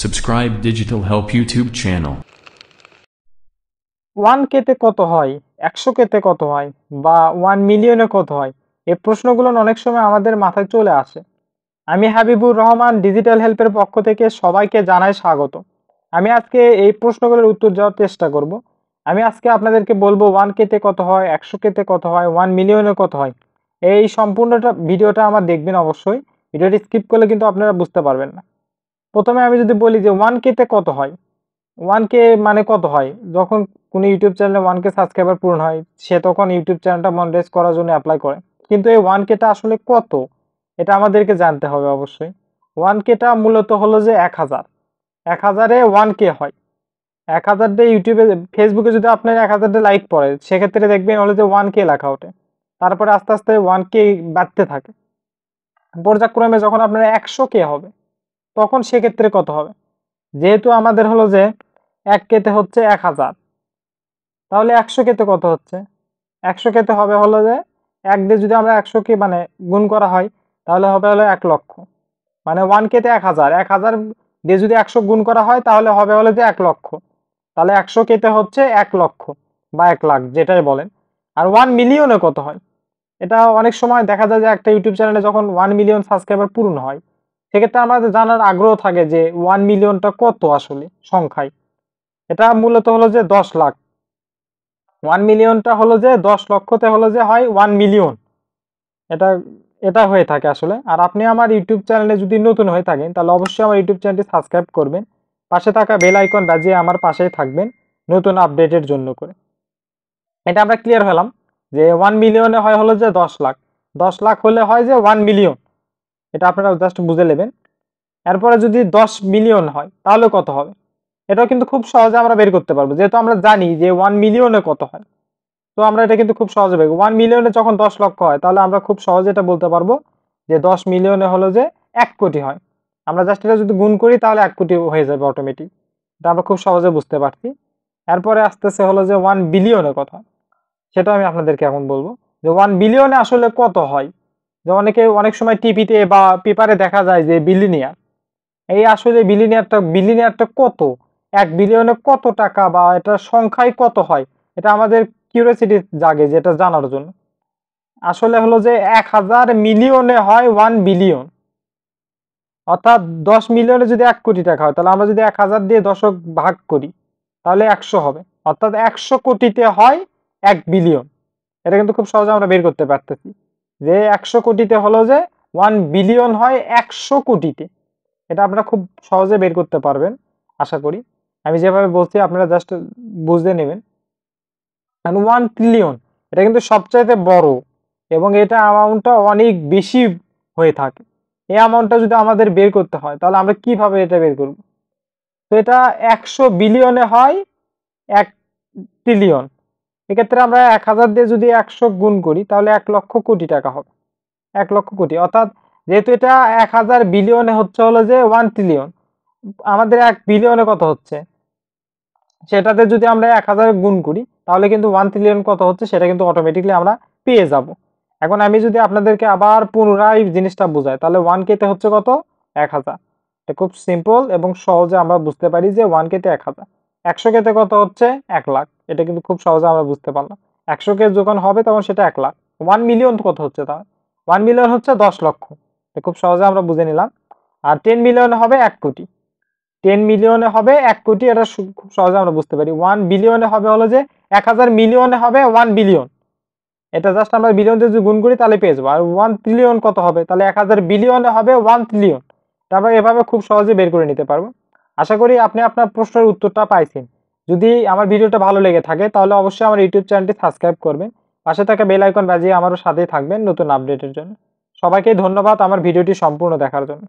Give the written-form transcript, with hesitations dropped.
Subscribe Digital Help YouTube channel. 1K তে কত হয়, 100K তে কত হয় বা 1 মিলিয়নে কত হয়? এই প্রশ্নগুলো অনেক সময় আমাদের মাথায় চলে আসে। আমি হাবিবুর রহমান ডিজিটাল হেল্পের পক্ষ থেকে সবাইকে জানাই স্বাগত। আমি আজকে এই প্রশ্নগুলোর উত্তর দেওয়ার চেষ্টা করব। আমি আজকে আপনাদেরকে বলবো 1K তে কত হয়, 100K তে কত হয়, 1 মিলিয়নে কত হয়। এই সম্পূর্ণটা ভিডিওটা আমার দেখবেন অবশ্যই। ভিডিওটি স্কিপ করলে কিন্তু আপনারা বুঝতে পারবেন না। প্রথমে আমি যদি বলি যে 1K তে কত হয়? 1K মানে কত হয়? যখন কোনো ইউটিউব চ্যানেলে 1K সাবস্ক্রাইবার পূরণ হয়, সে তখন ইউটিউব চ্যানেলটা মনিটাইজ করার জন্য এপ্লাই করে। কিন্তু এই 1K টা আসলে কত? এটা আমাদেরকে জানতে হবে অবশ্যই। 1K টা মূলত হলো যে 1000। 1000 এ 1K হয়। 1000 টা ইউটিউবে ফেসবুকে যদি আপনার 1000 টা লাইক পড়ে, সেক্ষেত্রে দেখবেন হলো যে 1K লেখা ওঠে। তারপরে আস্তে, আস্তে 1K বাড়তে থাকে। পর্যায়ক্রমে যখন আপনার 100K হবে, তখন সেক্ষেত্রে কত হবে? যেহেতু আমাদের হলো যে 1K তে হচ্ছে 1000, তাহলে 100K তে কত হচ্ছে? 100K তে হবে হলো যে 1 দিয়ে যদি আমরা 100K মানে গুণ করা হয়, তাহলে হবে হলো 1 লক্ষ। মানে 1K তে 1000, 1000 দিয়ে যদি 100 গুণ করা হয়, তাহলে হবে হলো যে 1 লক্ষ। তাহলে 100K তে হচ্ছে 1 লক্ষ বা 1 লাখ যেটাই বলেন। আর 1 মিলিয়নে কত হয়? এটা অনেক সময় দেখা যায় যে একটা ইউটিউব চ্যানেলে যখন 1 মিলিয়ন সাবস্ক্রাইবার পূরণ হয়, সেক্ষেত্রে আমাদের জানার আগ্রহ থাকে যে 1 মিলিয়নটা কত আসলে সংখ্যায়। এটা মূলত হলো যে 10 লাখ। 1 মিলিয়নটা হলো যে 10 লক্ষতে হলো যে হয় 1 মিলিয়ন। এটা এটা হয়ে থাকে আসলে। আর আপনি আমার ইউটিউব চ্যানেলে যদি নতুন হয়ে থাকেন, তাহলে অবশ্যই আমার ইউটিউব চ্যানেলটি সাবস্ক্রাইব করবেন। পাশে থাকা বেল আইকন বাজিয়ে আমার পাশেই থাকবেন নতুন আপডেটের জন্য করে। এটা আমরা ক্লিয়ার হলাম যে 1 মিলিয়নে হয় হলো যে 10 লাখ। 10 লাখ হলে হয় যে 1 মিলিয়ন। এটা আপনারা জাস্ট বুঝে নেবেন। এরপরে যদি 10 মিলিয়ন হয়, তাহলে কত হবে? এটাও কিন্তু খুব সহজে আমরা বের করতে পারবো। যেহেতু আমরা জানি যে 1 মিলিয়নে কত হয়। তো আমরা এটা কিন্তু খুব সহজে বের করব। 1 মিলিয়নে যখন 10 লক্ষ হয়, তাহলে আমরা খুব সহজে এটা বলতে পারবো যে 10 মিলিয়নে হলো যে 1 কোটি হয়। আমরা জাস্ট এটা যদি গুণ করি, তাহলে 1 কোটি হয়ে যাবে অটোমেটিক। এটা আমরা খুব সহজে বুঝতে পারছি। এরপরে আসতেছে হলো যে 1 বিলিয়নে কত হয়। সেটাও আমি আপনাদেরকে এখন বলবো যে 1 বিলিয়নে আসলে কত হয়। যে অনেক সময় টিভিতে বা পেপারে দেখা যায় যে বিলিয়নিয়ার। এই আসলে বিলিয়নিয়ারটা কত? 1 বিলিয়নে কত টাকা বা এটার সংখ্যায় কত হয়? এটা আমাদের কিউরিওসিটি জাগে যেটা জানার জন্য। আসলে হলো যে 1000 মিলিয়নে হয় 1 বিলিয়ন। অর্থাৎ 10 মিলিয়নে যদি 1 কোটি টাকা হয়, তাহলে আমরা যদি 1000 দিয়ে দশক ভাগ করি, তাহলে 100 হবে। অর্থাৎ 100 কোটিতে হয় 1 বিলিয়ন। এটা কিন্তু খুব সহজে আমরা বের করতে পারতেছি। যে 100 কোটিতে হলো যে 1 বিলিয়ন হয় 100 কোটিতে। এটা আপনারা খুব সহজে বের করতে পারবেন আশা করি। আমি যেভাবে বলছি আপনারা জাস্ট বুঝে নেবেন। and 1 ট্রিলিয়ন এটা কিন্তু সবচাইতে বড় এবং এটা অ্যামাউন্টটা অনেক বেশি হয়ে থাকে। এই অ্যামাউন্টটা যদি আমাদের বের করতে হয়, তাহলে আমরা কিভাবে এটা বের করব? তো এটা 100 বিলিয়নে হয় 1 ট্রিলিয়ন। এক্ষেত্রে আমরা 1000 দিয়ে যদি 100 গুণ করি, তাহলে 1 লক্ষ কোটি টাকা হবে। 1 লক্ষ কোটি। অর্থাৎ যেহেতু এটা 1000 বিলিয়নে হচ্ছে হলো যে 1 ট্রিলিয়ন। আমাদের 1 বিলিয়নে কত হচ্ছে? সেটাতে যদি আমরা 1000 গুণ করি, তাহলে কিন্তু 1 ট্রিলিয়ন কত হচ্ছে সেটা কিন্তু অটোমেটিক্যালি আমরা পেয়ে যাব। এখন আমি যদি আপনাদেরকে আবার পুনরায় জিনিসটা বুঝাই, তাহলে 1K তে হচ্ছে কত? 1000। এটা খুব সিম্পল এবং সহজে আমরা বুঝতে পারি যে 1K তে 1000। 100K তে কত হচ্ছে? 1 লাখ। এটা কিন্তু খুব সহজে আমরা বুঝতে পারলাম। 100K যখন হবে তখন সেটা 1 লাখ। 1 মিলিয়ন কত হচ্ছে তাহলে? 1 মিলিয়ন হচ্ছে 10 লক্ষ। এটা খুব সহজে আমরা বুঝে নিলাম। আর 10 মিলিয়ন হবে 1 কোটি। 10 মিলিয়নে হবে 1 কোটি, এটা খুব সহজে আমরা বুঝতে পারি। 1 বিলিয়নে হবে হলো যে 1000 মিলিয়নে হবে 1 বিলিয়ন। এটা জাস্ট আমরা বিলিয়ন দিয়ে যদি গুণ করি, তাহলে পেয়ে যাবো। আর 1 ট্রিলিয়ন কত হবে? তাহলে 1000 বিলিয়নে হবে 1 ট্রিলিয়ন। এটা আমরা এভাবে খুব সহজে বের করে নিতে পারবো। আশা করি আপনি আপনার প্রশ্নের উত্তরটা পাইছেন। যদি আমার ভিডিওটা ভালো লেগে থাকে, তাহলে অবশ্যই আমার ইউটিউব চ্যানেলটি সাবস্ক্রাইব করবেন। পাশে থাকা বেল আইকন বাজিয়ে আমারও সাথেই থাকবেন নতুন আপডেটের জন্য। সবাইকে ধন্যবাদ আমার ভিডিওটি সম্পূর্ণ দেখার জন্য।